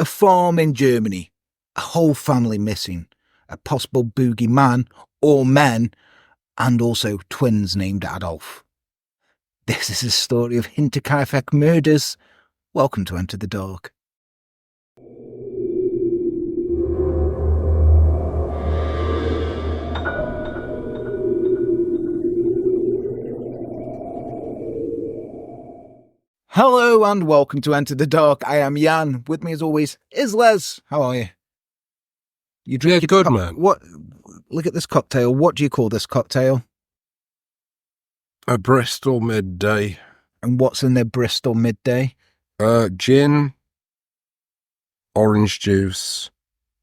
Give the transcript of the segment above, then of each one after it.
A farm in Germany. A whole family missing. A possible boogeyman or men. And also twins named Adolf. This is the story of Hinterkaifeck Murders. Welcome to Enter the Dark. Hello and welcome to Enter the Dark. I am Jan. With me as always is Les. How are you? You drink good, man. What? Look at this cocktail. What do you call this cocktail? A Bristol midday. And what's in the Bristol midday? Gin, orange juice,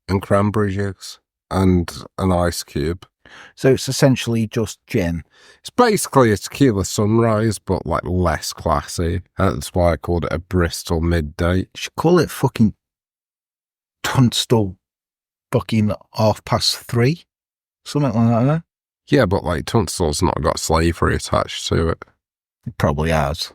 and cranberry juice, and an ice cube. So it's essentially just gin. It's basically a tequila sunrise, but like less classy. That's why I called it a Bristol midday. You should call it fucking Tunstall fucking 3:30. Something like that, no? Yeah, but like Tunstall's not got slavery attached to it. It probably has.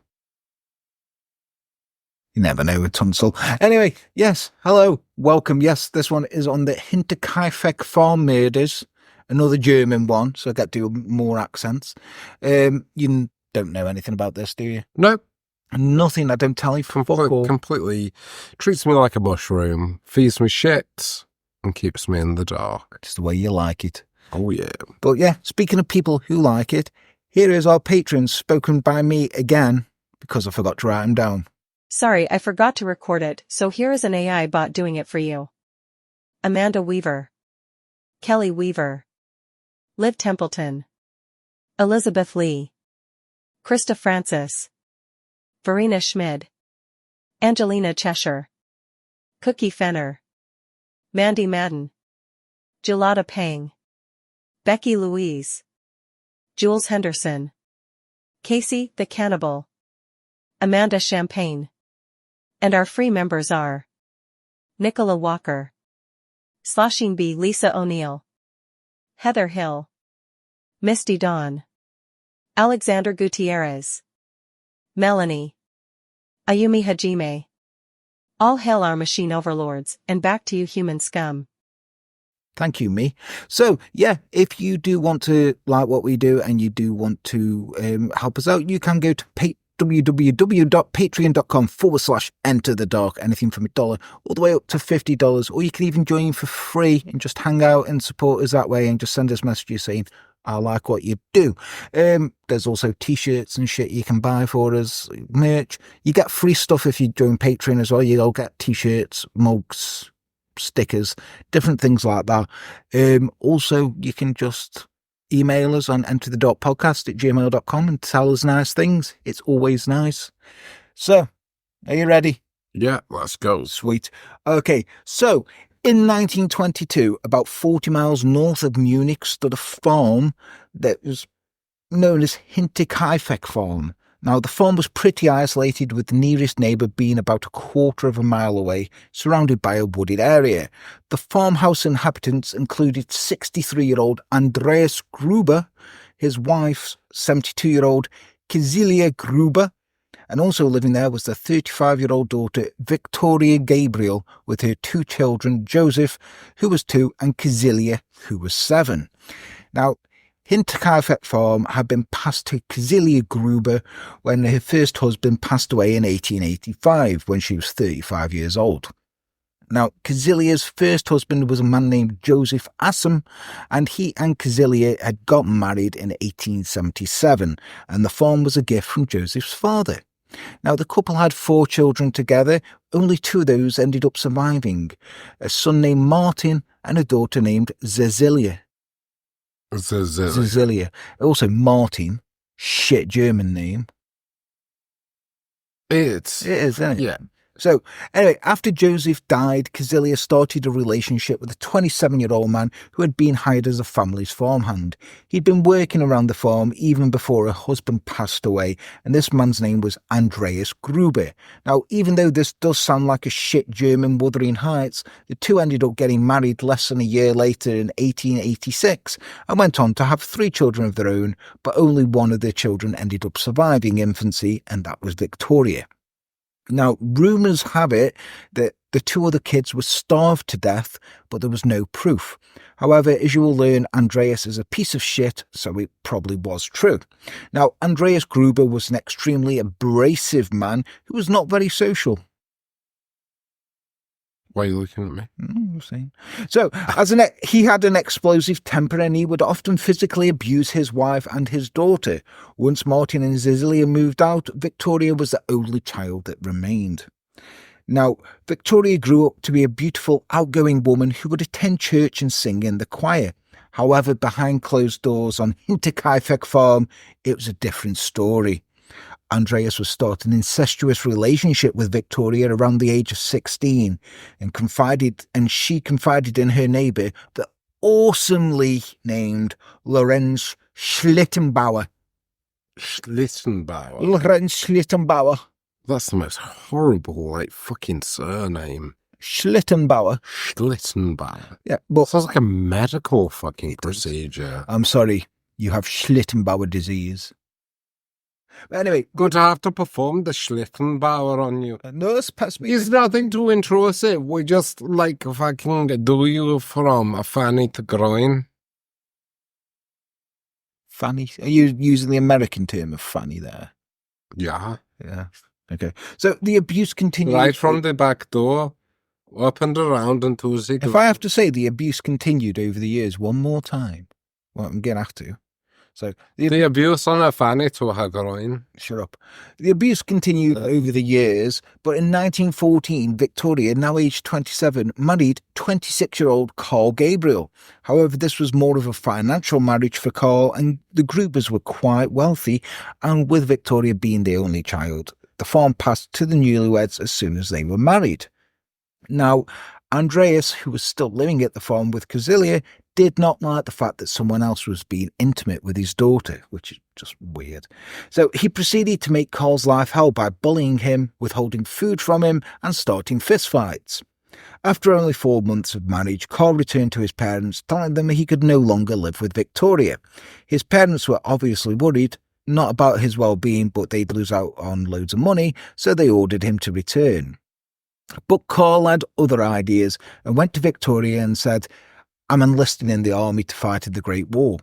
You never know with Tunstall. Anyway, yes, hello, welcome. Yes, this one is on the Hinterkaifeck Farm Murders. Another German one, so I get to do more accents. You don't know anything about this, do you? No. Nothing, I don't tell you. Completely treats me like a mushroom, feeds me shit, and keeps me in the dark. Just the way you like it. Oh, yeah. But yeah, speaking of people who like it, here is our patron spoken by me again, because I forgot to write him down. Sorry, I forgot to record it, so here is an AI bot doing it for you. Amanda Weaver. Kelly Weaver. Liv Templeton. Elizabeth Lee. Krista Francis. Verena Schmid. Angelina Cheshire. Cookie Fenner. Mandy Madden. Gelada Pang. Becky Louise. Jules Henderson. Casey the Cannibal. Amanda Champagne. And our free members are Nicola Walker. Sloshing B. Lisa O'Neill. Heather Hill. Misty Dawn. Alexander Gutierrez. Melanie. Ayumi Hajime. All hail our machine overlords, and back to you human scum. Thank you, me. So, yeah, if you do want to like what we do and you do want to help us out, you can go to www.patreon.com/enterthedark, anything from $1 all the way up to $50, or you can even join for free and just hang out and support us that way and just send us messages saying, I like what you do. There's also t-shirts and shit you can buy for us, merch. You get free stuff if you join Patreon as well. You'll get t-shirts, mugs, stickers, different things like that. Also, you can just email us on enterthedarkpodcast@gmail.com and tell us nice things. It's always nice. So, are you ready? Yeah, let's go. Sweet. Okay, so in 1922, about 40 miles north of Munich, stood a farm that was known as Hinterkaifeck Farm. Now, the farm was pretty isolated, with the nearest neighbour being about a quarter of a mile away, surrounded by a wooded area. The farmhouse inhabitants included 63-year-old Andreas Gruber, his wife, 72-year-old Cecilia Gruber, and also living there was the 35-year-old daughter Victoria Gabriel, with her 2 children, Joseph, who was 2, and Cecilia, who was 7. Now, Hinterkaifeck Farm had been passed to Cecilia Gruber when her first husband passed away in 1885, when she was 35 years old. Now, Cecilia's first husband was a man named Joseph Assam, and he and Cecilia had gotten married in 1877, and the farm was a gift from Joseph's father. Now, the couple had 4 children together. Only 2 of those ended up surviving, a son named Martin and a daughter named Cecilia. Cecilia. Also, Martin, shit German name. It is, isn't it? Yeah. So, anyway, after Joseph died, Cecilia started a relationship with a 27-year-old man who had been hired as a family's farmhand. He'd been working around the farm even before her husband passed away, and this man's name was Andreas Gruber. Now, even though this does sound like a shit German Wuthering Heights, the two ended up getting married less than a year later in 1886 and went on to have 3 children of their own, but only one of their children ended up surviving infancy, and that was Victoria. Now, rumours have it that The 2 other kids were starved to death, but there was no proof. However, as you will learn, Andreas is a piece of shit, so it probably was true. Now, Andreas Gruber was an extremely abrasive man who was not very social. Why are you looking at me? So, he had an explosive temper and he would often physically abuse his wife and his daughter. Once Martin and Cecilia moved out, Victoria was the only child that remained. Now, Victoria grew up to be a beautiful, outgoing woman who would attend church and sing in the choir. However, behind closed doors on Hinterkaifeck farm, it was a different story. Andreas was starting an incestuous relationship with Victoria around the age of 16 and she confided in her neighbour, the awesomely named Lorenz Schlittenbauer. Schlittenbauer? Lorenz Schlittenbauer. That's the most horrible, fucking surname. Schlittenbauer. Schlittenbauer. Yeah, but sounds like a medical fucking procedure. I'm sorry, you have Schlittenbauer disease. But anyway, going to have to perform the Schlittenbauer on you. Nurse, pass me. It's nothing too intrusive. We just fucking do you from a fanny to groin. Fanny? Are you using the American term of fanny there? Yeah. Yeah. Okay. So the abuse continued. Right from the back door, up and around and to the... If I have to say the abuse continued over the years one more time, well, I'm going to have to. So the abuse on her fanny to her groin. Shut up. The abuse continued over the years, but in 1914, Victoria, now aged 27, married 26-year-old Carl Gabriel. However, this was more of a financial marriage for Carl, and the Grubers were quite wealthy, and with Victoria being the only child, the farm passed to the newlyweds as soon as they were married. Now, Andreas, who was still living at the farm with Cecilia, did not like the fact that someone else was being intimate with his daughter, which is just weird. So he proceeded to make Carl's life hell by bullying him, withholding food from him, and starting fistfights. After only 4 months of marriage, Carl returned to his parents, telling them he could no longer live with Victoria. His parents were obviously worried, not about his well-being, but they'd lose out on loads of money, so they ordered him to return. But Carl had other ideas and went to Victoria and said, "I'm enlisting in the army to fight in the Great War."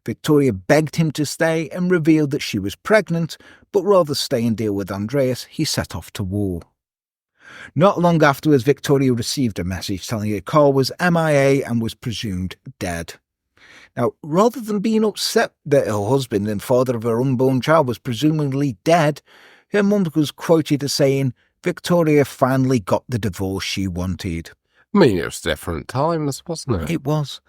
Victoria begged him to stay and revealed that she was pregnant, but rather stay and deal with Andreas, he set off to war. Not long afterwards, Victoria received a message telling her Carl was MIA and was presumed dead. Now, rather than being upset that her husband and father of her unborn child was presumably dead, her mum was quoted as saying, "Victoria finally got the divorce she wanted." I mean, it was different times, wasn't it? It was.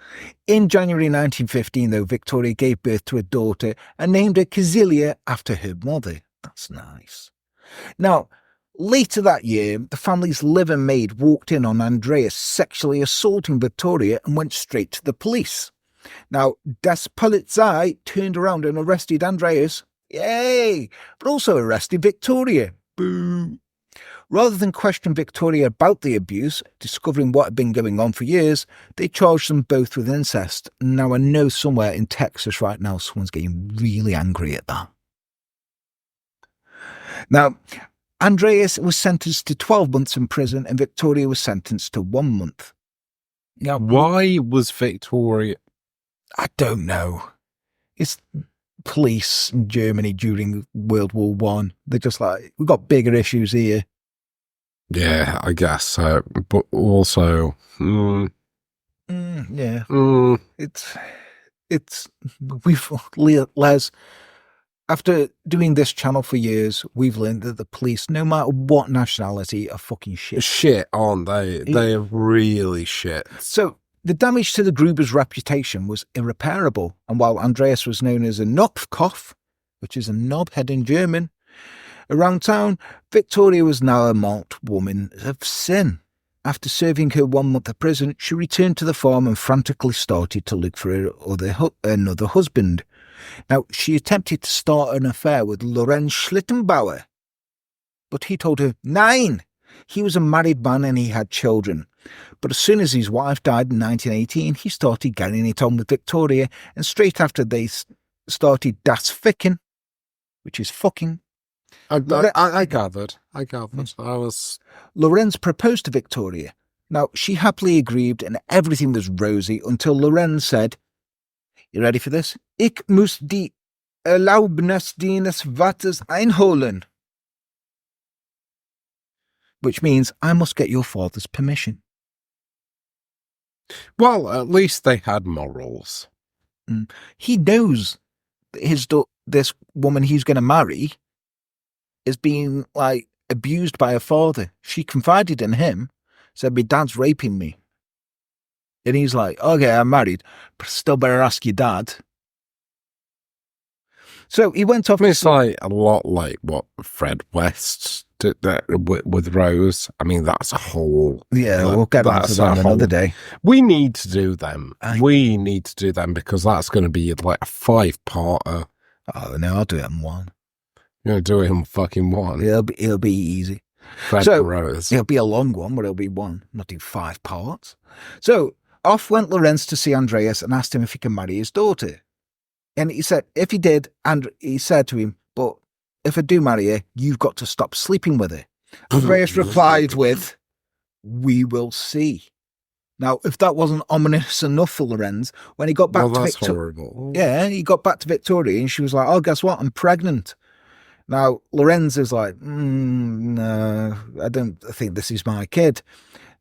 In January 1915, though, Victoria gave birth to a daughter and named her Cecilia after her mother. That's nice. Now, later that year, the family's live-in maid walked in on Andreas sexually assaulting Victoria and went straight to the police. Now, Das Polizei turned around and arrested Andreas. Yay! But also arrested Victoria. Boo! Rather than question Victoria about the abuse, discovering what had been going on for years, they charged them both with incest. Now, I know somewhere in Texas right now someone's getting really angry at that. Now, Andreas was sentenced to 12 months in prison and Victoria was sentenced to 1 month. Now, why was Victoria... I don't know. It's police in Germany during World War One. They're just like, we've got bigger issues here. Yeah, I guess so. But also, yeah. Les, after doing this channel for years, we've learned that the police, no matter what nationality, are fucking shit. Shit, aren't they? They're really shit. So, the damage to the Gruber's reputation was irreparable, and while Andreas was known as a Knopfkopf, which is a knobhead in German, around town, Victoria was now a marked woman of sin. After serving her 1 month of prison, she returned to the farm and frantically started to look for another husband. Now, she attempted to start an affair with Lorenz Schlittenbauer, but he told her, "Nein!" He was a married man and he had children. But as soon as his wife died in 1918, he started getting it on with Victoria, and straight after they started Das Ficken, which is fucking. I gathered. I was... Lorenz proposed to Victoria. Now, she happily agreed and everything was rosy until Lorenz said, you ready for this? Ich muss die Erlaubnis deines Vaters einholen. Which means, I must get your father's permission. Well, at least they had morals. He knows that this woman he's going to marry is being, abused by her father. She confided in him, said, my dad's raping me. And he's like, okay, I'm married, but still better ask your dad. So he went off. It's like a lot like what Fred West did with Rose. I mean, that's a whole... Yeah, we'll get into that another day. We need to do them. We need to do them because that's going to be like a 5-parter. Oh, no, I'll do it in one. You're going to do it in fucking one? It'll be easy. Fred and Rose. It'll be a long one, but it'll be one. Not do 5 parts. So off went Lorenz to see Andreas and asked him if he could marry his daughter. And he said, if he did, and he said to him, but if I do marry her, you've got to stop sleeping with her. Andreas replied with, we will see. Now, if that wasn't ominous enough for Lorenz, when he got back to Victoria, yeah, he got back to Victoria and she was like, oh, guess what? I'm pregnant. Now, Lorenz is like, no, I think this is my kid.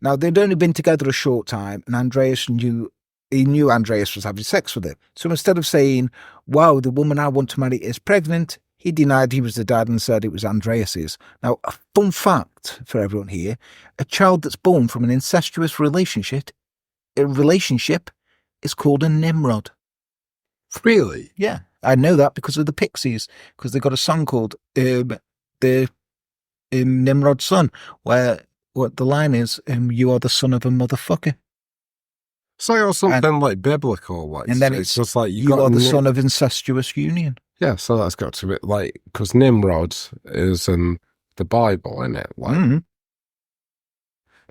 Now, they'd only been together a short time and Andreas knew Andreas was having sex with her. So instead of saying, wow, the woman I want to marry is pregnant, he denied he was the dad and said it was Andreas's. Now, a fun fact for everyone here, a child that's born from an incestuous relationship is called a Nimrod. Really? Yeah, I know that because of the Pixies, because they got a song called the Nimrod's Son, where what the line is, you are the son of a motherfucker. So something like biblical, like, and then it's just like you are the son of incestuous union. Yeah, so that's got to be like, because Nimrod is in the Bible, isn't it? Like,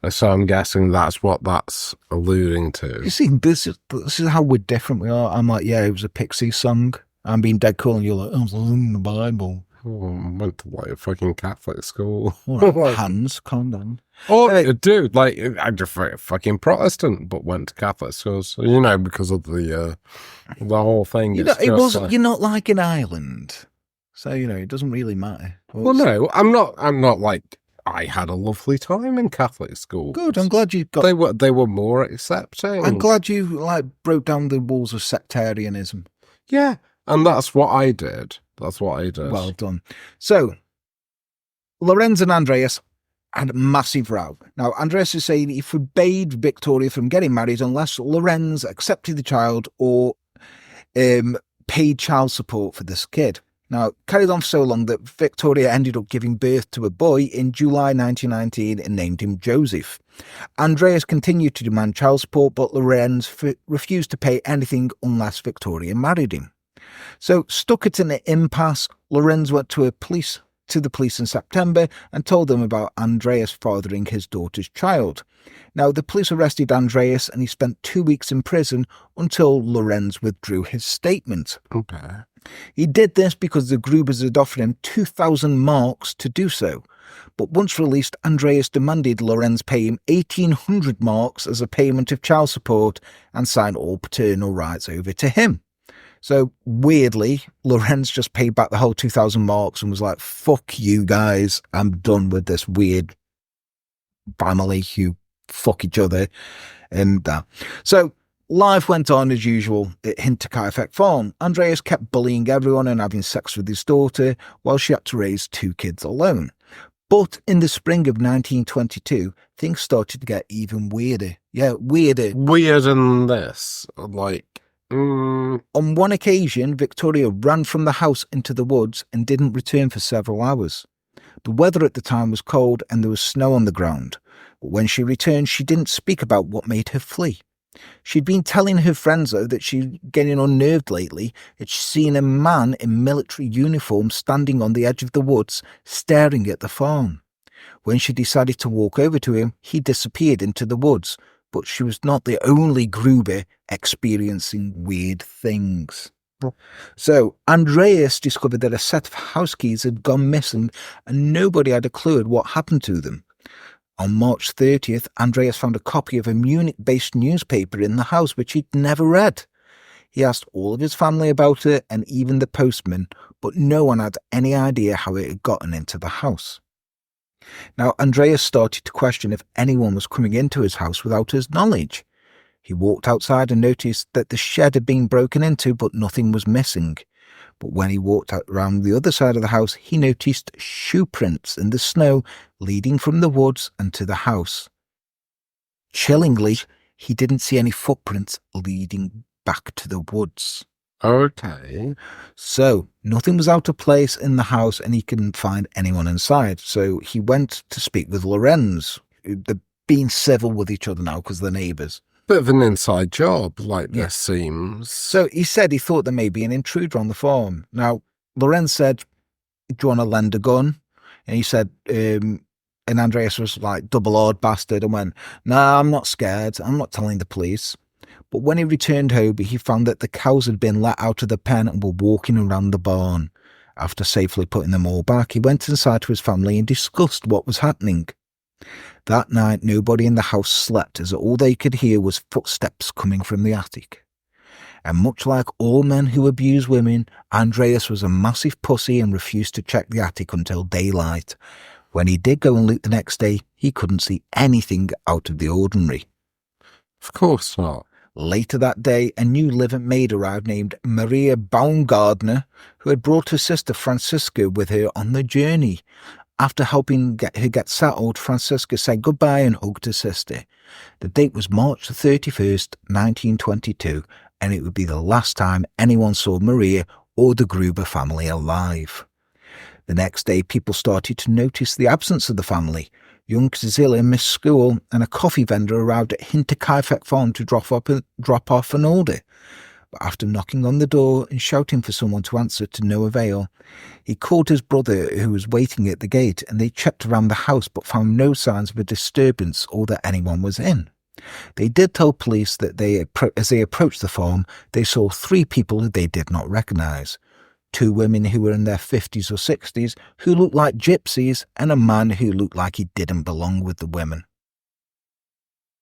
so I'm guessing that's what that's alluding to. You see, this is how we're different we are. I'm like, yeah, it was a Pixie song. I'm being dead cool, and you're like, oh, it's in the Bible. Oh, I went to like a fucking Catholic school. All right, Hans, calm down. Oh, dude, like, I'm just a fucking Protestant, but went to Catholic schools, because of the whole thing. You're not like in Ireland, so it doesn't really matter. Well, no, I'm not like, I had a lovely time in Catholic school. Good, I'm glad you got. They were more accepting. I'm glad you broke down the walls of sectarianism. Yeah, and that's what I did. Well done. So, Lorenz and Andreas had a massive row. Now, Andreas is saying he forbade Victoria from getting married unless Lorenz accepted the child or paid child support for this kid. Now, carried on for so long that Victoria ended up giving birth to a boy in July 1919 and named him Joseph. Andreas continued to demand child support, but Lorenz refused to pay anything unless Victoria married him. So, stuck at an impasse, Lorenz went to the police in September and told them about Andreas fathering his daughter's child. Now, the police arrested Andreas and he spent 2 weeks in prison until Lorenz withdrew his statement. Okay. He did this because the Grubers had offered him 2,000 marks to do so. But once released, Andreas demanded Lorenz pay him 1,800 marks as a payment of child support and sign all paternal rights over to him. So, weirdly, Lorenz just paid back the whole 2,000 marks and was like, fuck you guys, I'm done with this weird family who fuck each other. And so, life went on as usual at Hinterkaifeck Farm. Andreas kept bullying everyone and having sex with his daughter while she had to raise 2 kids alone. But in the spring of 1922, things started to get even weirder. Yeah, weirder. Weirder than this. Like... On one occasion, Victoria ran from the house into the woods and didn't return for several hours. The weather at the time was cold and there was snow on the ground. But when she returned, she didn't speak about what made her flee. She'd been telling her friends, though, that she'd getting unnerved lately, that she'd seen a man in military uniform standing on the edge of the woods, staring at the farm. When she decided to walk over to him, he disappeared into the woods. But she was not the only Gruber experiencing weird things. So Andreas discovered that a set of house keys had gone missing and nobody had a clue at what happened to them. On March 30th, Andreas found a copy of a Munich-based newspaper in the house which he'd never read. He asked all of his family about it and even the postman, but no one had any idea how it had gotten into the house. Now, Andreas started to question if anyone was coming into his house without his knowledge. He walked outside and noticed that the shed had been broken into, but nothing was missing. But when he walked out around the other side of the house, he noticed shoe prints in the snow leading from the woods and to the house. Chillingly, he didn't see any footprints leading back to the woods. Okay. So, nothing was out of place in the house and he couldn't find anyone inside. So he went to speak with Lorenz. They're being civil with each other now because they're neighbours. Bit of an inside job, this seems. So he said he thought there may be an intruder on the farm. Now, Lorenz said, do you want to lend a gun? And he said, and Andreas was like, double-hard bastard, and went, nah, I'm not scared. I'm not telling the police. But when he returned home, he found that the cows had been let out of the pen and were walking around the barn. After safely putting them all back, he went inside to his family and discussed what was happening. That night, nobody in the house slept, as all they could hear was footsteps coming from the attic. And much like all men who abuse women, Andreas was a massive pussy and refused to check the attic until daylight. When he did go and look the next day, he couldn't see anything out of the ordinary. Of course not. Later that day, a new living maid arrived named Maria Baumgardner, who had brought her sister Franziska with her on the journey. After helping her get settled, Franziska said goodbye and hugged her sister. The date was March 31st, 1922, and it would be the last time anyone saw Maria or the Gruber family alive. The next day, people started to notice the absence of the family. Young Zilla missed school, and a coffee vendor arrived at Hinterkaifeck Farm to drop off an order. But after knocking on the door and shouting for someone to answer to no avail, he called his brother who was waiting at the gate, and they checked around the house but found no signs of a disturbance or that anyone was in. They did tell police that as they approached the farm, they saw 3 people who they did not recognise. 2 women who were in their 50s or 60s who looked like gypsies, and a man who looked like he didn't belong with the women.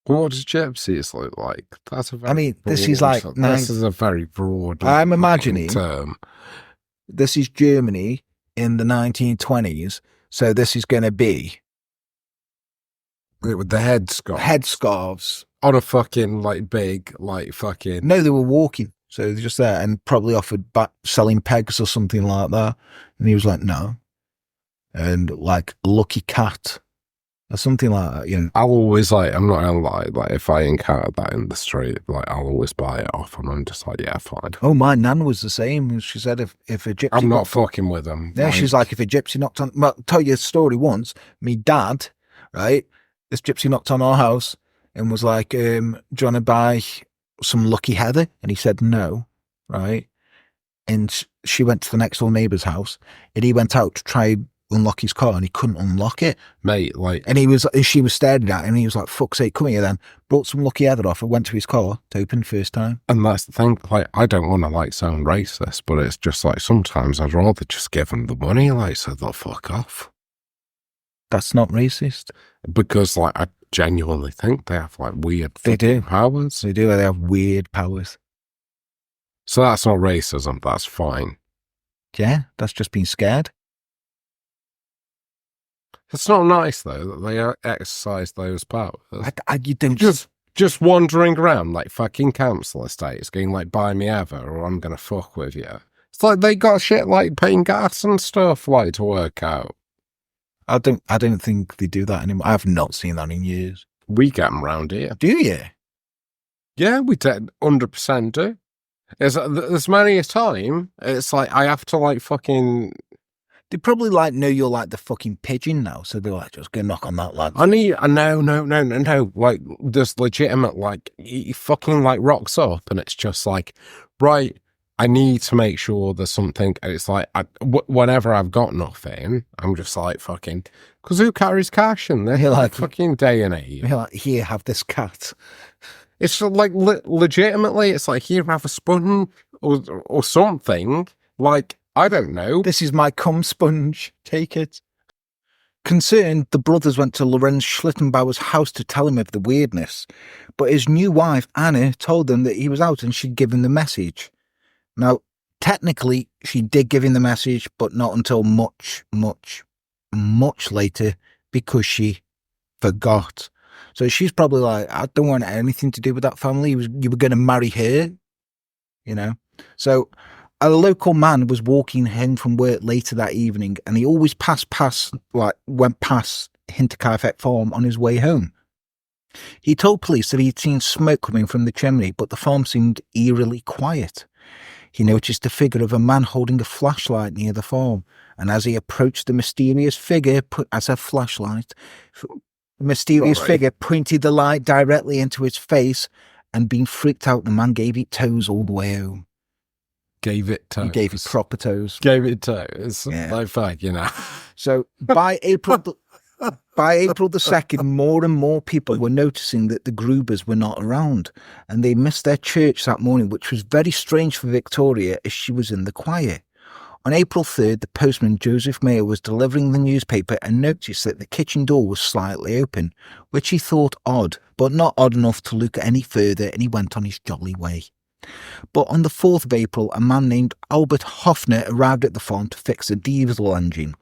What does gypsies look like? That's a very this is like... This is a very broad I'm imagining term. This is Germany in the 1920s, so this is going to be... With the headscarves. Headscarves. On a fucking, big, fucking... No, they were walking, so they're just there, and probably offered back selling pegs or something like that. And he was like, no. And, Lucky Cat... or something like that, you know. I'll always, I'm not gonna lie, if I encounter that in the street, I'll always buy it off, and I'm just like, yeah, fine. Oh, my nan was the same. She said if a gypsy... I'm not fucking with them. Yeah, she's like, if a gypsy knocked on... Well, I'll tell you a story once. Me dad, right, this gypsy knocked on our house and was like, do you want to buy some Lucky Heather? And he said no, right? And she went to the next door neighbour's house, and he went out to try... unlock his car, and he couldn't unlock it, mate. And she was staring at him, and he was like, "Fuck's sake, come here!" Then brought some Lucky Heather off and went to his car to open first time. And that's the thing. I don't want to sound racist, but it's just sometimes I'd rather just give them the money, so they'll fuck off. That's not racist, because I genuinely think they have weird. They do powers. They do. They have weird powers. So that's not racism. That's fine. Yeah, that's just being scared. It's not nice though that they exercise those powers. You don't just wandering around fucking council estates, going buy me ever, or I'm gonna fuck with you. It's they got shit paying gas and stuff to work out. I don't think they do that anymore. I have not seen that in years. We get them round here. Do you? Yeah, we 100% do. There's many a time. It's I have to fucking. They probably know you're the fucking pigeon now, so they're just go knock on that lad. No. There's legitimate he fucking rocks up, and it's just right. I need to make sure there's something. It's whenever I've got nothing, I'm just fucking. Because who carries cash in this fucking day and age? You're here, have this cat. It's legitimately, it's here, have a spoon. or something. Like, I don't know. This is my cum sponge. Take it. Concerned, the brothers went to Lorenz Schlittenbauer's house to tell him of the weirdness, but his new wife, Anna, told them that he was out and she'd give him the message. Now, technically, she did give him the message, but not until much, much, much later, because she forgot. So she's probably like, I don't want anything to do with that family. You were going to marry her, you know? So a local man was walking home from work later that evening, and he always went past Hinterkaifeck farm on his way home. He told police that he'd seen smoke coming from the chimney, but the farm seemed eerily quiet. He noticed a figure of a man holding a flashlight near the farm, and as he approached the mysterious figure, figure pointed the light directly into his face, and being freaked out, the man gave it toes all the way home. Gave it toes. He gave it proper toes. Gave it toes. Yeah. Like fuck, you know. So by April the 2nd, more and more people were noticing that the Grubers were not around, and they missed their church that morning, which was very strange for Victoria as she was in the choir. On April 3rd, the postman Joseph Mayer was delivering the newspaper and noticed that the kitchen door was slightly open, which he thought odd, but not odd enough to look any further, and he went on his jolly way. But on the 4th of April, a man named Albert Hoffner arrived at the farm to fix a diesel engine.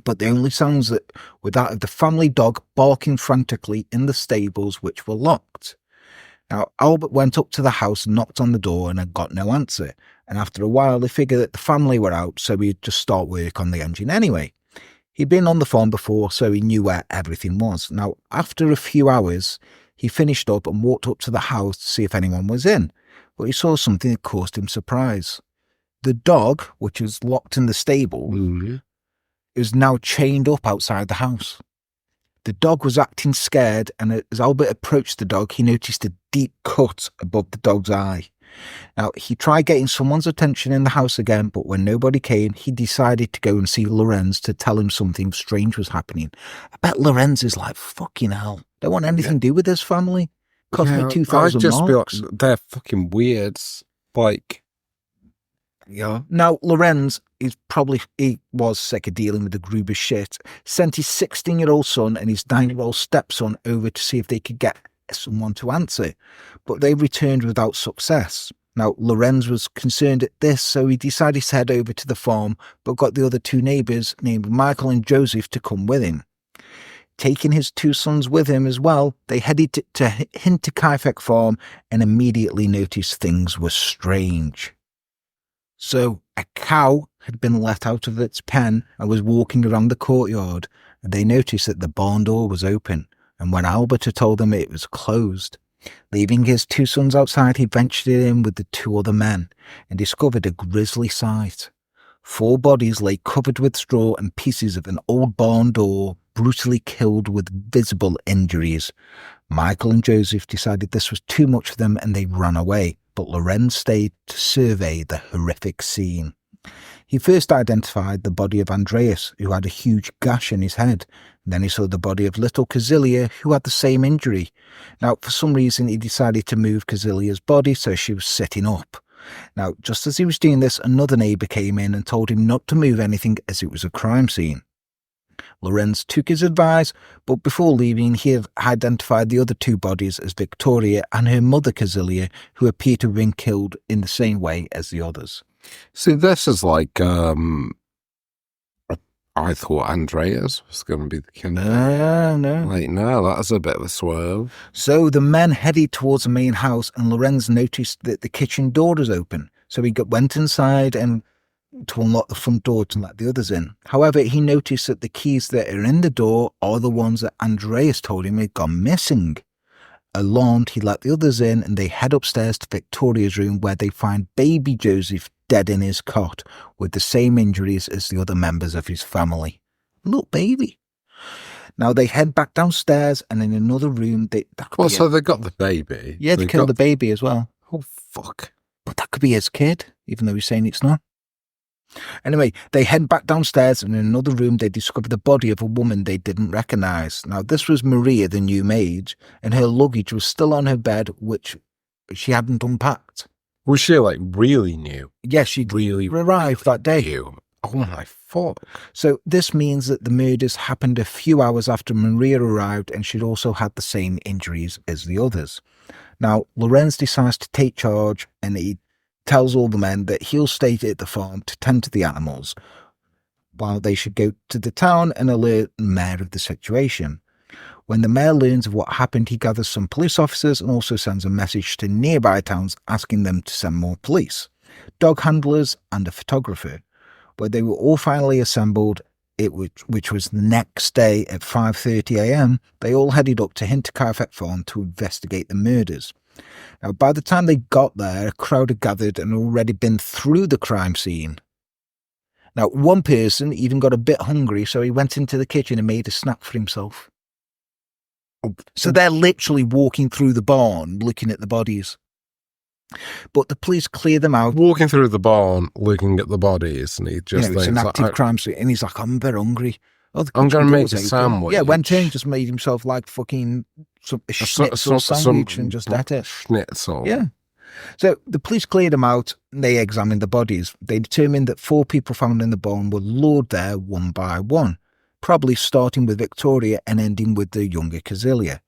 But the only sounds that were that of the family dog barking frantically in the stables, which were locked. Now, Albert went up to the house and knocked on the door and had got no answer. And after a while, they figured that the family were out, so he'd just start work on the engine anyway. He'd been on the farm before, so he knew where everything was. Now, after a few hours, he finished up and walked up to the house to see if anyone was in. But he saw something that caused him surprise. The dog, which was locked in the stable, is now chained up outside the house. The dog was acting scared, and as Albert approached the dog, he noticed a deep cut above the dog's eye. Now, he tried getting someone's attention in the house again, but when nobody came, he decided to go and see Lorenz to tell him something strange was happening. I bet Lorenz is like, fucking hell, don't want anything to do with this family. Cost me 2,000 I'd just marks. be like, they're fucking weird. Like, yeah. Now, Lorenz he was sick of dealing with the Gruber shit, sent his 16-year-old son and his 9-year-old stepson over to see if they could get someone to answer, but they returned without success. Now, Lorenz was concerned at this, so he decided to head over to the farm, but got the other two neighbours, named Michael and Joseph, to come with him. Taking his two sons with him as well, they headed to Hinterkaifeck farm and immediately noticed things were strange. So, a cow had been let out of its pen and was walking around the courtyard, and they noticed that the barn door was open, and when Albert had told them it was closed. Leaving his two sons outside, he ventured in with the two other men and discovered a grisly sight. 4 bodies lay covered with straw and pieces of an old barn door, brutally killed with visible injuries. Michael and Joseph decided this was too much for them and they ran away, but Lorenz stayed to survey the horrific scene. He first identified the body of Andreas, who had a huge gash in his head. Then he saw the body of little Kazilia, who had the same injury. Now, for some reason, he decided to move Kazilia's body so she was sitting up. Now, just as he was doing this, another neighbour came in and told him not to move anything as it was a crime scene. Lorenz took his advice, but before leaving, he had identified the other 2 bodies as Victoria and her mother Kazilia, who appeared to have been killed in the same way as the others. see, this is like, I thought Andreas was going to be the killer. No. Like, no, that's a bit of a swerve. So the men headed towards the main house, and Lorenz noticed that the kitchen door was open. So he went inside and to unlock the front door to let the others in. However, he noticed that the keys that are in the door are the ones that Andreas told him had gone missing. Alarmed, he let the others in, and they head upstairs to Victoria's room, where they find baby Joseph dead in his cot with the same injuries as the other members of his family. Look, baby. Now they head back downstairs, and in another room, So they got the baby. Yeah, they killed the baby as well. Oh, fuck. But that could be his kid, even though he's saying it's not. Anyway, they head back downstairs, and in another room they discover the body of a woman they didn't recognise. Now, this was Maria, the new maid, and her luggage was still on her bed, which she hadn't unpacked. Was she, like, really new? Yes, she really arrived that day. New. Oh, my fuck. So this means that the murders happened a few hours after Maria arrived, and she'd also had the same injuries as the others. Now, Lorenz decides to take charge, and he tells all the men that he'll stay at the farm to tend to the animals, while they should go to the town and alert the mayor of the situation. When the mayor learns of what happened, he gathers some police officers and also sends a message to nearby towns asking them to send more police, dog handlers, and a photographer. When they were all finally assembled, which was the next day at 5:30 a.m, they all headed up to Hinterkaifeck Farm to investigate the murders. Now, by the time they got there, a crowd had gathered and already been through the crime scene. Now, one person even got a bit hungry, so he went into the kitchen and made a snack for himself. So they're literally walking through the barn, looking at the bodies. But the police clear them out. Walking through the barn, looking at the bodies, and he just it's an active crime scene, and he's like, I'm a bit hungry. I'm going to make a sandwich. Yeah, went in, just made himself like fucking a schnitzel sandwich and just ate it. Schnitzel. Yeah. So the police cleared them out, and they examined the bodies. They determined that 4 people found in the barn were lured there one by one, probably starting with Victoria and ending with the younger Casilia.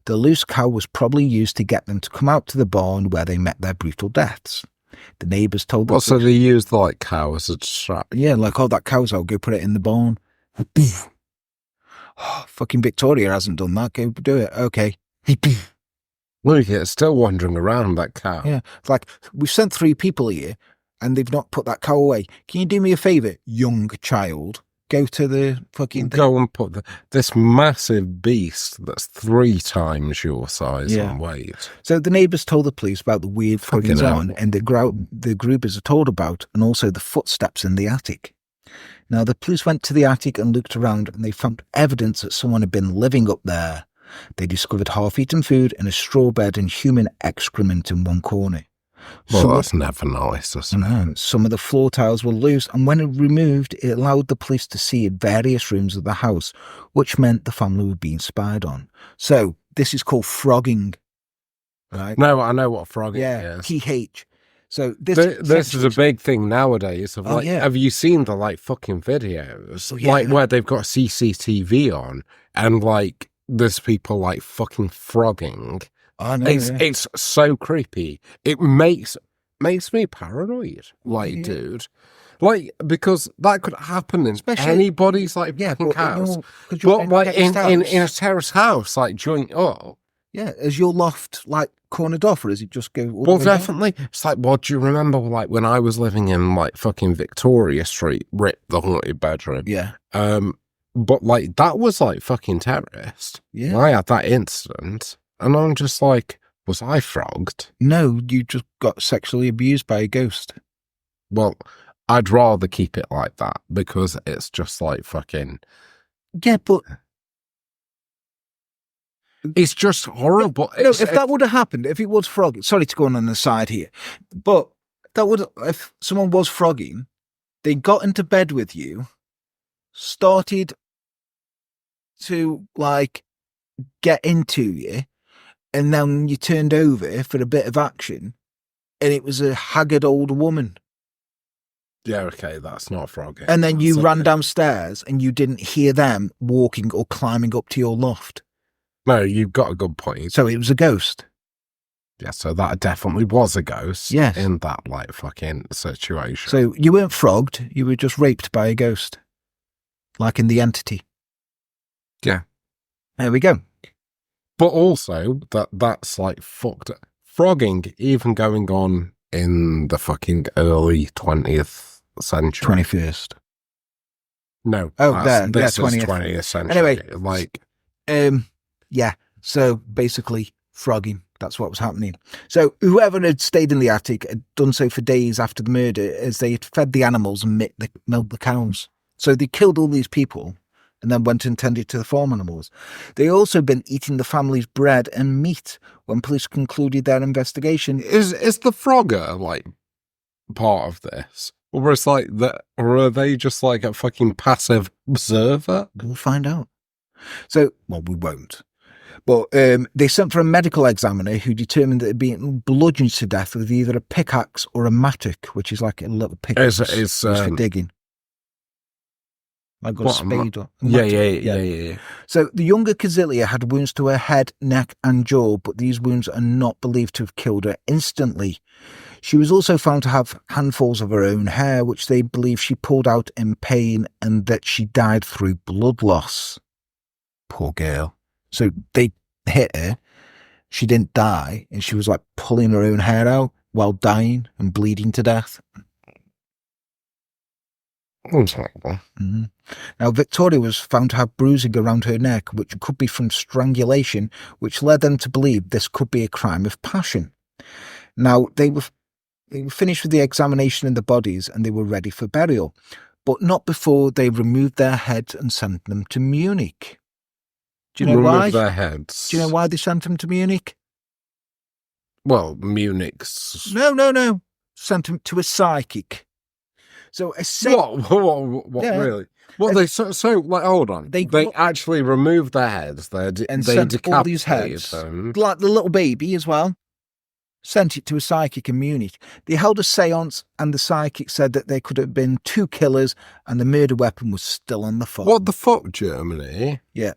The loose cow was probably used to get them to come out to the barn where they met their brutal deaths. The neighbours told them... Well, so they used, like, cow as a trap? Yeah, like, oh, that cow's out, go put it in the barn. Oh, fucking Victoria hasn't done that, go do it, okay. Look, it's still wandering around, that cow. Yeah, it's like, we've sent 3 people here, and they've not put that cow away. Can you do me a favour, young child? Go to the fucking thing. Go and put this massive beast that's 3 times your size and weight. So the neighbours told the police about the weird goings on, and the groupers are told about, and also the footsteps in the attic. Now, the police went to the attic and looked around, and they found evidence that someone had been living up there. They discovered half-eaten food and a straw bed and human excrement in one corner. Well, that's never nice, isn't it? Some of the floor tiles were loose, and when removed, it allowed the police to see in various rooms of the house, which meant the family were being spied on. So, this is called frogging. Right? No, I know what frogging is. PH. So this is a big thing nowadays. Of have you seen the like fucking videos, like where they've got CCTV on, and like there's people like fucking frogging? I know, it's so creepy. It makes me paranoid. Like, dude, like because that could happen in anybody's like fucking house. But like in a terrace house, like joint up. Yeah, is your loft like cornered off, or does it just go? Well, definitely. It's like, well, do you remember like when I was living in like fucking Victoria Street, rip the haunted bedroom? Yeah. But like that was like fucking terraced. Yeah. I had that incident, and I'm just like, was I frogged? No, you just got sexually abused by a ghost. Well, I'd rather keep it like that because it's just like fucking. Yeah, but. It's just horrible. No, if that would have happened, if it was frogging, sorry to go on the side here, but if someone was frogging, they got into bed with you, started to like get into you, and then you turned over for a bit of action, and it was a haggard old woman. Yeah, okay, that's not frogging. And then you ran downstairs and you didn't hear them walking or climbing up to your loft. No, you've got a good point. So it was a ghost. Yeah, so that definitely was a ghost. Yes. In that, like, fucking situation. So you weren't frogged, you were just raped by a ghost. Like in The Entity. Yeah. There we go. But also, that's, like, fucked. Frogging, even going on in the fucking early 20th century. 21st. No. Oh, this is 20th. 20th century. Anyway. Like... Yeah, so basically frogging, that's what was happening. So whoever had stayed in the attic had done so for days after the murder, as they had fed the animals and milked the cows. So they killed all these people and then went and tended to the farm animals. They also been eating the family's bread and meat when police concluded their investigation. Is the frogger, like, part of this? Or it's like that, or are they just like a fucking passive observer? We'll find out. So, well, we won't. But they sent for a medical examiner who determined that they'd been bludgeoned to death with either a pickaxe or a mattock, which is like a little pickaxe It's for digging. I got a spade. Yeah. So the younger Kazilia had wounds to her head, neck and jaw, but these wounds are not believed to have killed her instantly. She was also found to have handfuls of her own hair, which they believe she pulled out in pain and that she died through blood loss. Poor girl. So they hit her, she didn't die, and she was like pulling her own hair out while dying and bleeding to death. Mm-hmm. Now, Victoria was found to have bruising around her neck, which could be from strangulation, which led them to believe this could be a crime of passion. Now, they were finished with the examination of the bodies and they were ready for burial, but not before they removed their heads and sent them to Munich. Do you know why? Their heads. Do you know why they sent them to Munich? Well, Munich's... No. Sent them to a psychic. So What yeah. really? Well, they like hold on. They actually removed their heads. They sent all these heads, them. like the little baby as well. Sent it to a psychic in Munich. They held a seance, and the psychic said that there could have been 2 killers, and the murder weapon was still on the farm. What the fuck, Germany? Yeah.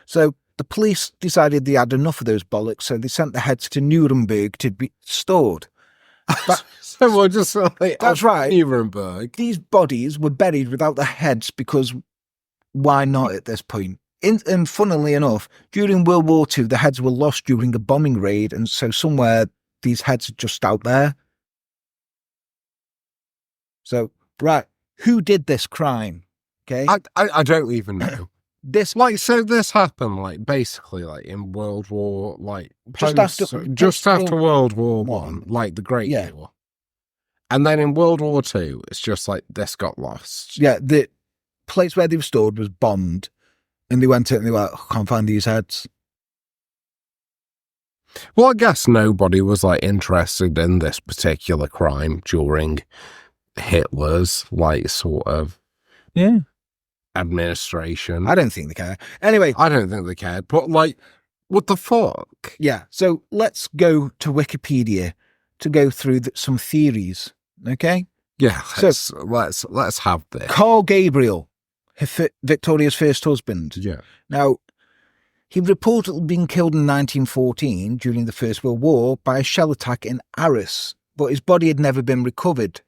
So the police decided they had enough of those bollocks, so they sent the heads to Nuremberg to be stored. So we're just like, that's right. Nuremberg. These bodies were buried without the heads because why not at this point? And funnily enough, during World War II, the heads were lost during a bombing raid, and so somewhere these heads are just out there. So, right, who did this crime? Okay, I don't even know. This happened basically in World War just after World War One, like the Great War. And then in World War II, it's just like this got lost. Yeah, the place where they were stored was bombed, and they went in and they were like, I can't find these heads. Well, I guess nobody was interested in this particular crime during Hitler's sort of administration. I don't think they care. Anyway, I don't think they cared. But what the fuck? Yeah. So let's go to Wikipedia to go through some theories. Okay. Yeah. Let's have this. Carl Gabriel, Victoria's first husband. Yeah. Now, he reportedly been killed in 1914 during the First World War by a shell attack in Arras, but his body had never been recovered.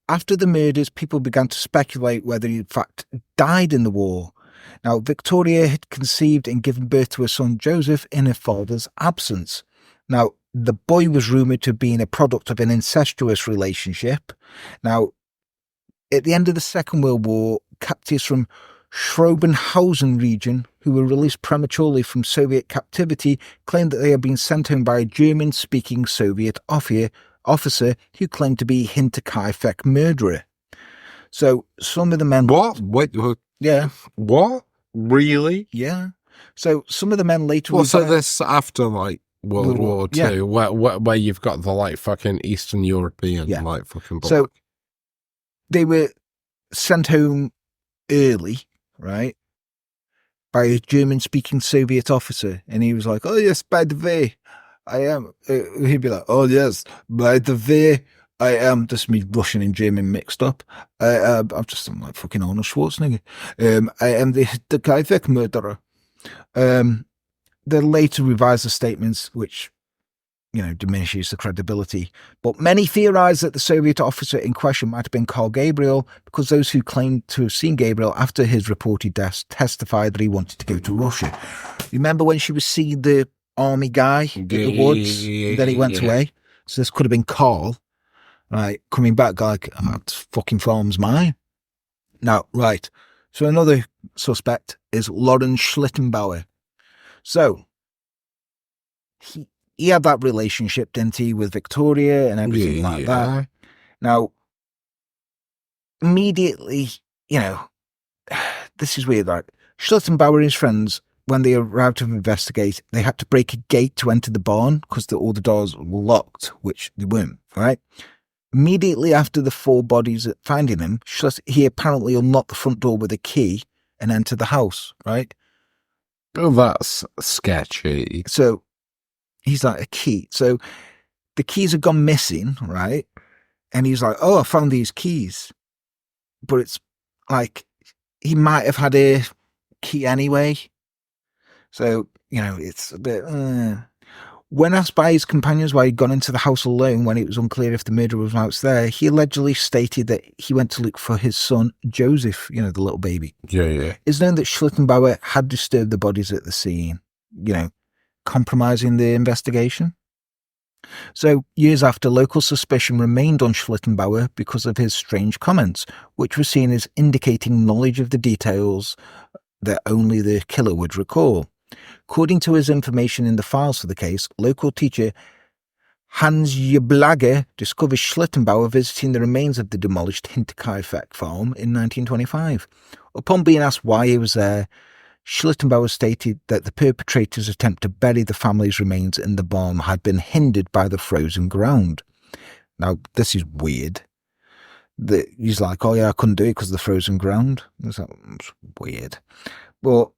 After the murders, people began to speculate whether he in fact died in the war. Now, Victoria had conceived and given birth to her son Joseph in her father's absence. Now, the boy was rumoured to have been a product of an incestuous relationship. Now, at the end of the Second World War, captives from Schrobenhausen region, who were released prematurely from Soviet captivity, claimed that they had been sent home by a German-speaking Soviet officer who claimed to be Hinterkaifeck murderer. So some of the men... What? Wait, yeah. What? Really? Yeah. So some of the men later... Well, so this after, World War II, where you've got the, fucking Eastern European, fucking... So they were sent home early, right, by a German-speaking Soviet officer, and he was like, oh, yes, by the way, I am... he'd be like, oh, yes, by the way, I am... Just me Russian and German mixed up. I'm like fucking Arnold Schwarzenegger. I am the Hinterkaifeck murderer. They later revised the statements, which, diminishes the credibility. But many theorise that the Soviet officer in question might have been Carl Gabriel, because those who claimed to have seen Gabriel after his reported death testified that he wanted to go to Russia. Remember when she was seeing the army guy in the woods? Then he went away. So this could have been Carl, right, coming back like, this fucking farm's mine. Now, right. So another suspect is Lawrence Schlittenbauer. So, he had that relationship, didn't he, with Victoria and everything like that. Now, immediately, this is weird, right? Schlittenbauer and his friends, when they arrived to investigate, they had to break a gate to enter the barn because all the doors were locked, which they weren't, right? Immediately after the 4 bodies finding him, he apparently unlocked the front door with a key and entered the house, right? Oh, that's sketchy. So he's like, a key. So the keys have gone missing, right? And he's like, oh, I found these keys. But it's like, he might have had a key anyway. So, it's a bit... When asked by his companions why he'd gone into the house alone when it was unclear if the murderer was out there, he allegedly stated that he went to look for his son, Joseph, the little baby. Yeah. It's known that Schlittenbauer had disturbed the bodies at the scene, compromising the investigation. So, years after, local suspicion remained on Schlittenbauer because of his strange comments, which were seen as indicating knowledge of the details that only the killer would recall. According to his information in the files for the case, local teacher Hans Jeblager discovers Schlittenbauer visiting the remains of the demolished Hinterkaifeck farm in 1925. Upon being asked why he was there, Schlittenbauer stated that the perpetrator's attempt to bury the family's remains in the barn had been hindered by the frozen ground. Now, this is weird. He's like, oh yeah, I couldn't do it because of the frozen ground. It's weird. But,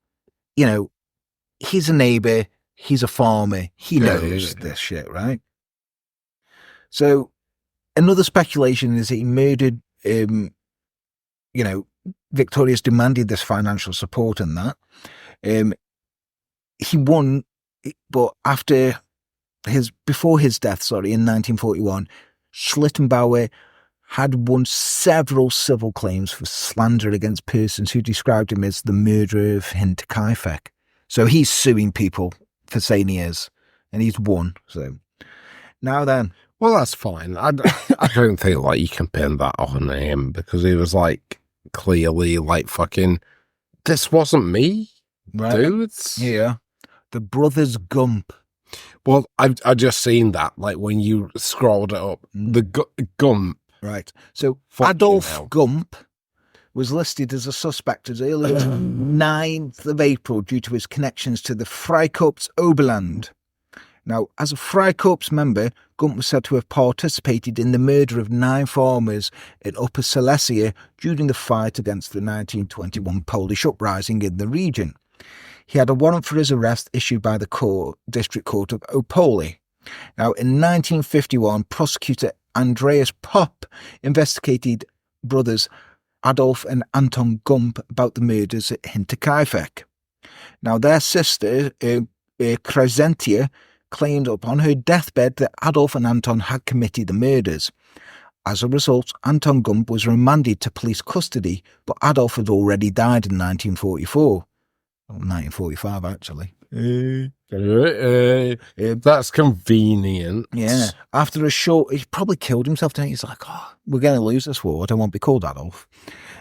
he's a neighbour, he's a farmer, he knows this shit, right? So, another speculation is that he murdered, Victoria's demanded this financial support and that. He won, but before his death, in 1941, Schlittenbauer had won several civil claims for slander against persons who described him as the murderer of Hinterkaifeck. So he's suing people for saying he is, and he's won. So now then. Well, that's fine. I don't think you can pin that on him because he was clearly fucking, this wasn't me, right, dudes. Yeah. The Brothers Gump. Well, I just seen that, when you scrolled it up. The Gump. Right. So Adolf Gump was listed as a suspect as early as 9th of April due to his connections to the Freikorps Oberland. Now, as a Freikorps member, Gump was said to have participated in the murder of 9 farmers in Upper Silesia during the fight against the 1921 Polish uprising in the region. He had a warrant for his arrest issued by the District Court of Opole. Now, in 1951, prosecutor Andreas Popp investigated brothers Adolf and Anton Gump about the murders at Hinterkaifeck. Now, their sister, Crescentia, claimed upon her deathbed that Adolf and Anton had committed the murders. As a result, Anton Gump was remanded to police custody, but Adolf had already died in 1944. 1945, actually. That's convenient. Yeah. After a short... He probably killed himself, didn't he? He's like, we're going to lose this war. I don't want to be called Adolf.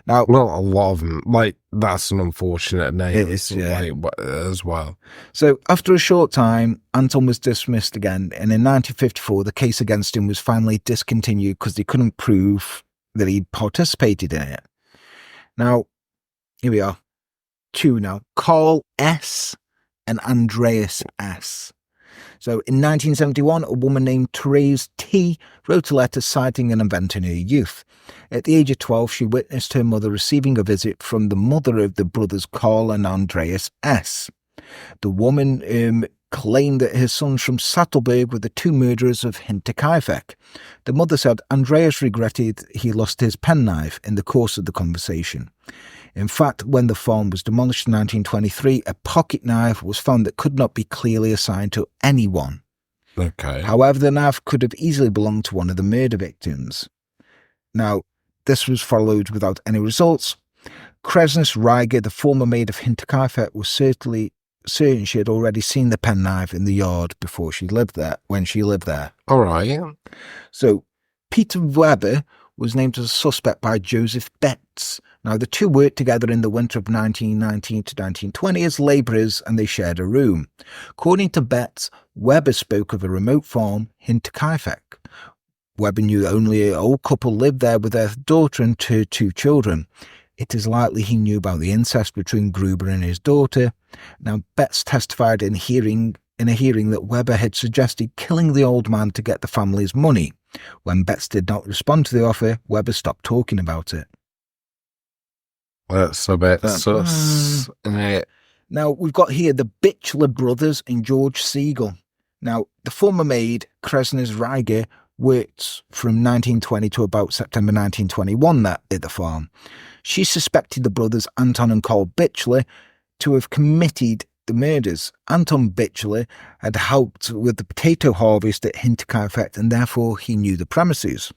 Now, well, a lot of them, that's an unfortunate name. It is, yeah. As well. So, after a short time, Anton was dismissed again, and in 1954, the case against him was finally discontinued because they couldn't prove that he'd participated in it. Now, here we are. 2 now. Carl S. and Andreas S. So in 1971, a woman named Therese T. wrote a letter citing an event in her youth. At the age of 12, she witnessed her mother receiving a visit from the mother of the brothers Carl and Andreas S. The woman claimed that her sons from Sattelberg were the 2 murderers of Hinterkaifeck. The mother said Andreas regretted he lost his penknife in the course of the conversation. In fact, when the farm was demolished in 1923, a pocket knife was found that could not be clearly assigned to anyone. Okay. However, the knife could have easily belonged to one of the murder victims. Now, this was followed without any results. Kresnes Reiger, the former maid of Hinterkaifeck, was certain she had already seen the penknife in the yard before she lived there, when she lived there. All right. So, Peter Weber was named as a suspect by Joseph Betts. Now, the 2 worked together in the winter of 1919 to 1920 as labourers, and they shared a room. According to Betts, Weber spoke of a remote farm, Hinterkaifeck. Weber knew only an old couple lived there with their daughter and 2 children. It is likely he knew about the incest between Gruber and his daughter. Now, Betts testified in a hearing that Weber had suggested killing the old man to get the family's money. When Betts did not respond to the offer, Weber stopped talking about it. That's a bit sus. Now, we've got here the Bitchler brothers and George Siegel. Now, the former maid, Kresnes Reiger, worked from 1920 to about September 1921 at the farm. She suspected the brothers Anton and Carl Bitchler to have committed the murders. Anton Bitchler had helped with the potato harvest at Hinterkaifeck, and therefore he knew the premises.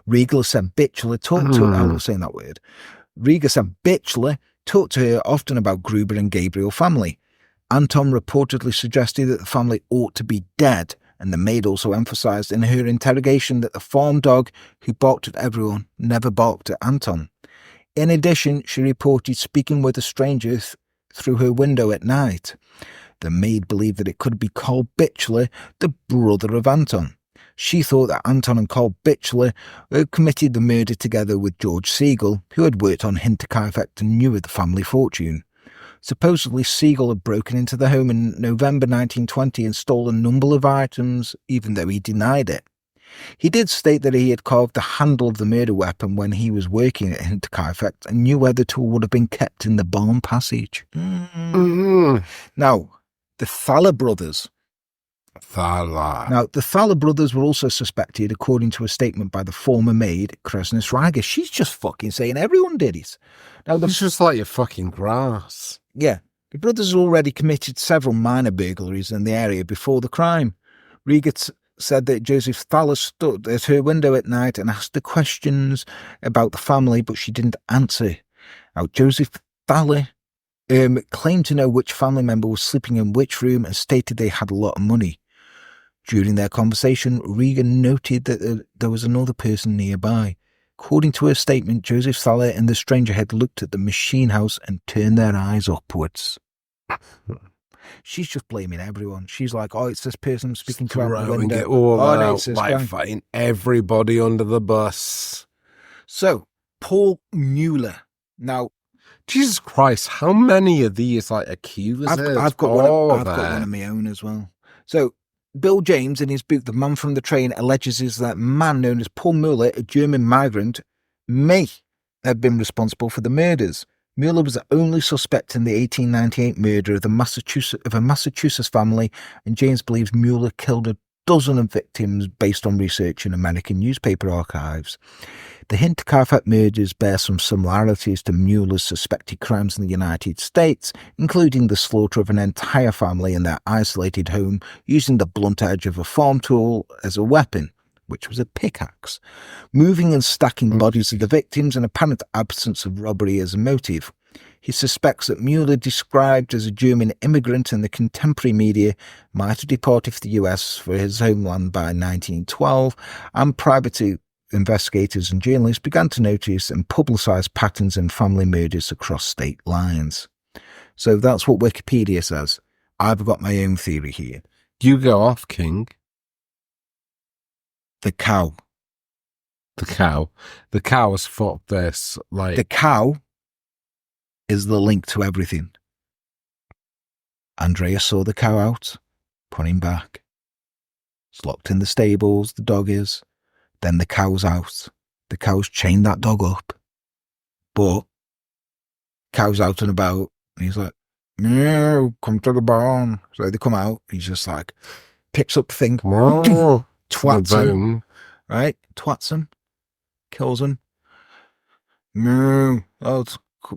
Rieger said Bitchler talked to her. I was saying that word. Rieger said Bitchler talked to her often about Gruber and Gabriel family. Anton reportedly suggested that the family ought to be dead, and the maid also emphasised in her interrogation that the farm dog who barked at everyone never barked at Anton. In addition, she reported speaking with a stranger through her window at night. The maid believed that it could be Carl Bitchler, the brother of Anton. She thought that Anton and Carl Bitchler had committed the murder together with George Siegel, who had worked on Hinterkaifeck and knew of the family fortune. Supposedly, Siegel had broken into the home in November 1920 and stole a number of items, even though he denied it. He did state that he had carved the handle of the murder weapon when he was working at Hinterkaifeck and knew where the tool would have been kept in the barn passage. Now, the Thaler brothers. Now, the Thaler brothers were also suspected, according to a statement by the former maid, Kresnes Reiger. She's just fucking saying everyone did it. Now, it's just like your fucking grass. Yeah. The brothers had already committed several minor burglaries in the area before the crime. Reiger said that Joseph Thaler stood at her window at night and asked her questions about the family, but she didn't answer. Now, Joseph Thaler claimed to know which family member was sleeping in which room and stated they had a lot of money. During their conversation, Regan noted that there was another person nearby. According to her statement, Joseph Thaler and the stranger had looked at the machine house and turned their eyes upwards. She's just blaming everyone. She's like, oh, it's this person speaking to out the window. Fighting everybody under the bus. So, Paul Mueller. Now, Jesus Christ, how many of these accusers? I've got one of my own as well. So, Bill James, in his book The Man from the Train, alleges that a man known as Paul Mueller, a German migrant, may have been responsible for the murders. Mueller was the only suspect in the 1898 murder of a Massachusetts family, and James believes Mueller killed a dozen of victims based on research in American newspaper archives. The Hinterkaifeck murders bear some similarities to Mueller's suspected crimes in the United States, including the slaughter of an entire family in their isolated home using the blunt edge of a farm tool as a weapon, which was a pickaxe, moving and stacking bodies of the victims, and apparent absence of robbery as a motive. He suspects that Mueller, described as a German immigrant in the contemporary media, might have departed for the US for his homeland by 1912, and private investigators and journalists began to notice and publicise patterns in family murders across state lines. So that's what Wikipedia says. I've got my own theory here. You go off, King. The cow. The cow has fucked this. The cow is the link to everything. Andrea saw the cow out, put him back. It's locked in the stables, the dog is. Then the cow's out. The cow's chained that dog up. But cow's out and about, and he's like, no, come to the barn. So they come out, he's just like, picks up the thing, twats him, right? Twats him, kills him.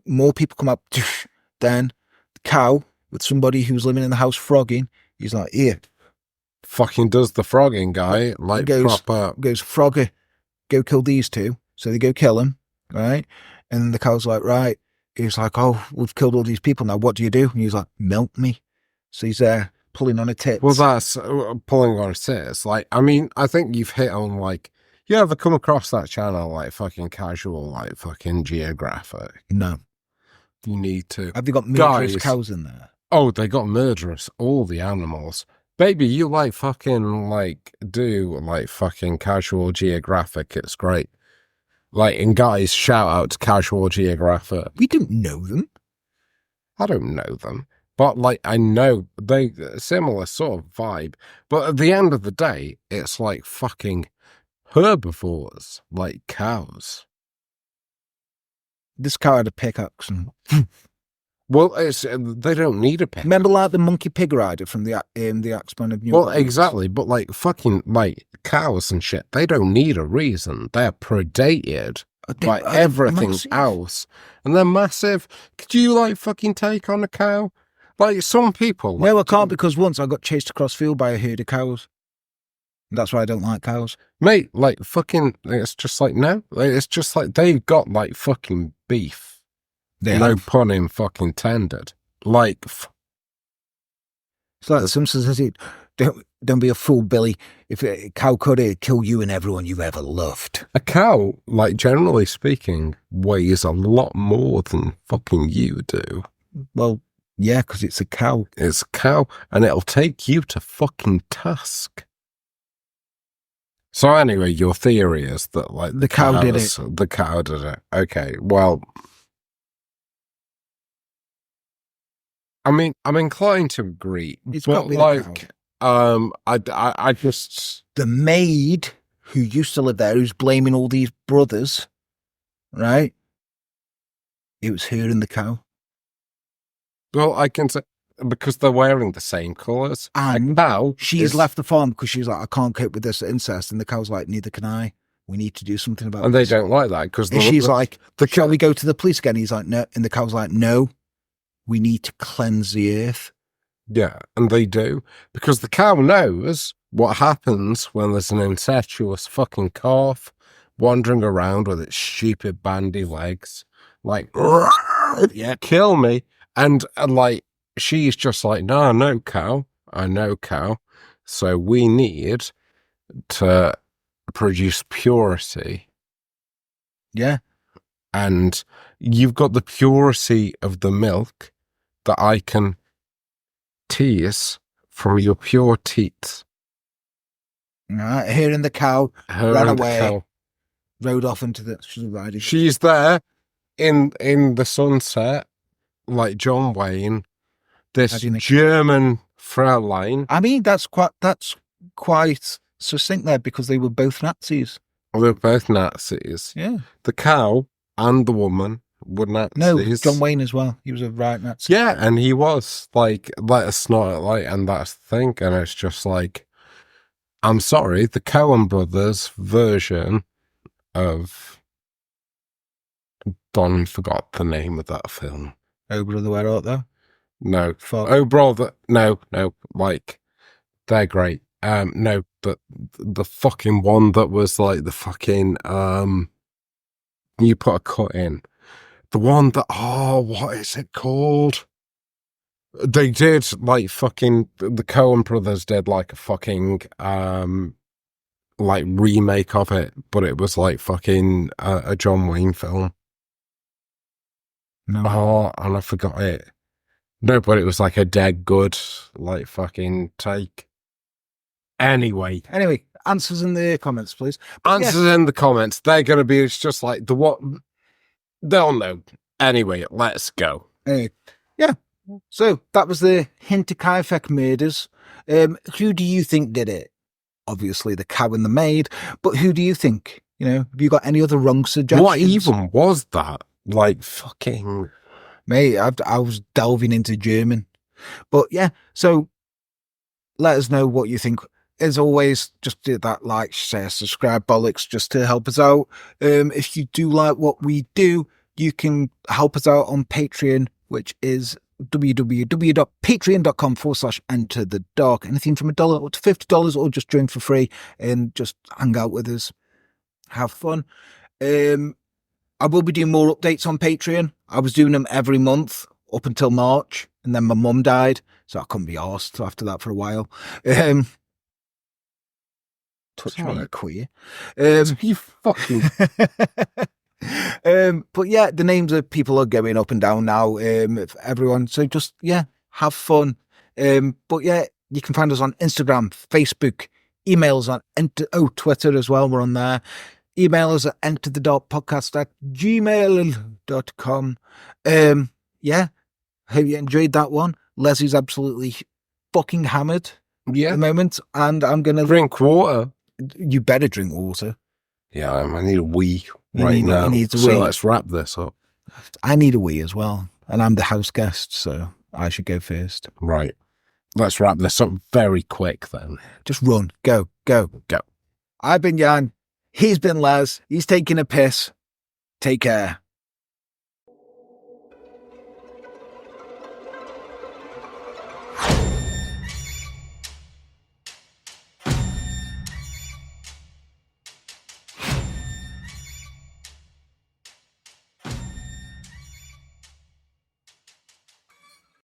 More people come up. Then the cow, with somebody who's living in the house frogging, he's like, here. Fucking does the frogging guy, proper. Goes, Frogger, go kill these two. So they go kill him, right? And the cow's like, right. He's like, oh, we've killed all these people now. What do you do? And he's like, milk me. So he's there pulling on a tits. Well, that's pulling on a tits. I think you've hit on you ever come across that channel, fucking casual, fucking Geographic? No. You need to. Have they got murderous cows in there? Oh, they got murderous, all the animals. Baby, you fucking fucking Casual Geographic. It's great. And guys, shout out to Casual Geographic. We don't know them. I don't know them. But I know they similar sort of vibe. But at the end of the day, it's fucking herbivores, cows. This cow had a pickaxe and Well, they don't need a pig. Remember, like the monkey pig rider from the Axeman of New Orleans? Well, exactly. But like fucking like cows and shit, they don't need a reason. They're predated by everything else, and they're massive. Could you like fucking take on a cow? Like some people. No, I can't, because once I got chased across field by a herd of cows. That's why I don't like cows, mate. Like fucking, it's just like no. It's just like they've got like fucking beef. No pun in fucking intended. Like, it's like the Simpsons says it. Don't be a fool, Billy. If a cow could kill you and everyone you've ever loved. A cow, like generally speaking, weighs a lot more than fucking you do. Well, yeah, because it's a cow. It's a cow, and it'll take you to fucking task. So anyway, your theory is that like the cow did it. The cow did it. Okay, well. I mean, I'm inclined to agree. It's got to be like, I just the maid who used to live there, who's blaming all these brothers, right? It was her and the cow. Well, I can say because they're wearing the same colours, and now she's left the farm because she's like, I can't cope with this incest, and the cow's like, neither can I. We need to do something about it. And this. They don't like that because she's like, shall we go to the police again? He's like, no, and the cow's like, no. We need to cleanse the earth. Yeah, and they do. Because the cow knows what happens when there's an incestuous fucking calf wandering around with its stupid bandy legs. Like, yeah, kill me. And like, she's just like, no, cow. I know, cow. So we need to produce purity. Yeah. And you've got the purity of the milk that I can tease from your pure teats. Right, her and the cow ran away, rode off into the... She's there in the sunset, like John Wayne, this German Fraulein. I mean, that's quite succinct there, because they were both Nazis. They were both Nazis. Yeah. The cow and the woman were Nazis. No, John Wayne as well. He was a right Nazi. Yeah, and he was like a snort like, and that's the thing. And it's just like, I'm sorry, the Coen brothers version of Don forgot the name of that film. Oh Brother, Where Art Thou? No. Oh Brother, no, like they're great. No, but the fucking one that was like the fucking you put a cut in. The one that, what is it called? They did like fucking, the Coen brothers did like a fucking, like remake of it, but it was like fucking a John Wayne film. No. Oh, and I forgot it. No, but it was like a dead good, like fucking take. Anyway, answers in the comments, please. Answers in the comments. They're going to be, it's just like the what. They'll know. Anyway, let's go. Yeah. So that was the Hinterkaifeck Murders. Who do you think did it? Obviously the cow and the maid, but who do you think? You know, have you got any other wrong suggestions? What even was that? Like fucking... Mate, I was delving into German. But yeah, so let us know what you think. As always, just do that like, share, subscribe, bollocks, just to help us out. If you do like what we do, you can help us out on Patreon, which is www.patreon.com/enterthedark. Anything from $1 up to $50, or just drink for free and just hang out with us. Have fun. I will be doing more updates on Patreon. I was doing them every month up until March, and then my mum died, so I couldn't be arsed after that for a while. Touch me, queer. You fucking... But yeah, the names of people are going up and down now, everyone. So just, yeah, have fun. But yeah, you can find us on Instagram, Facebook, emails on Twitter as well. We're on there. Email us at enterthedarkpodcast@gmail.com. Yeah, hope you enjoyed that one. Leslie's absolutely fucking hammered at the moment, and I'm going to drink water. You better drink water. Yeah, I need a wee right now. He needs a wee. So let's wrap this up. I need a wee as well. And I'm the house guest, so I should go first. Right. Let's wrap this up very quick then. Just run. Go. I've been Jan. He's been Les. He's taking a piss. Take care.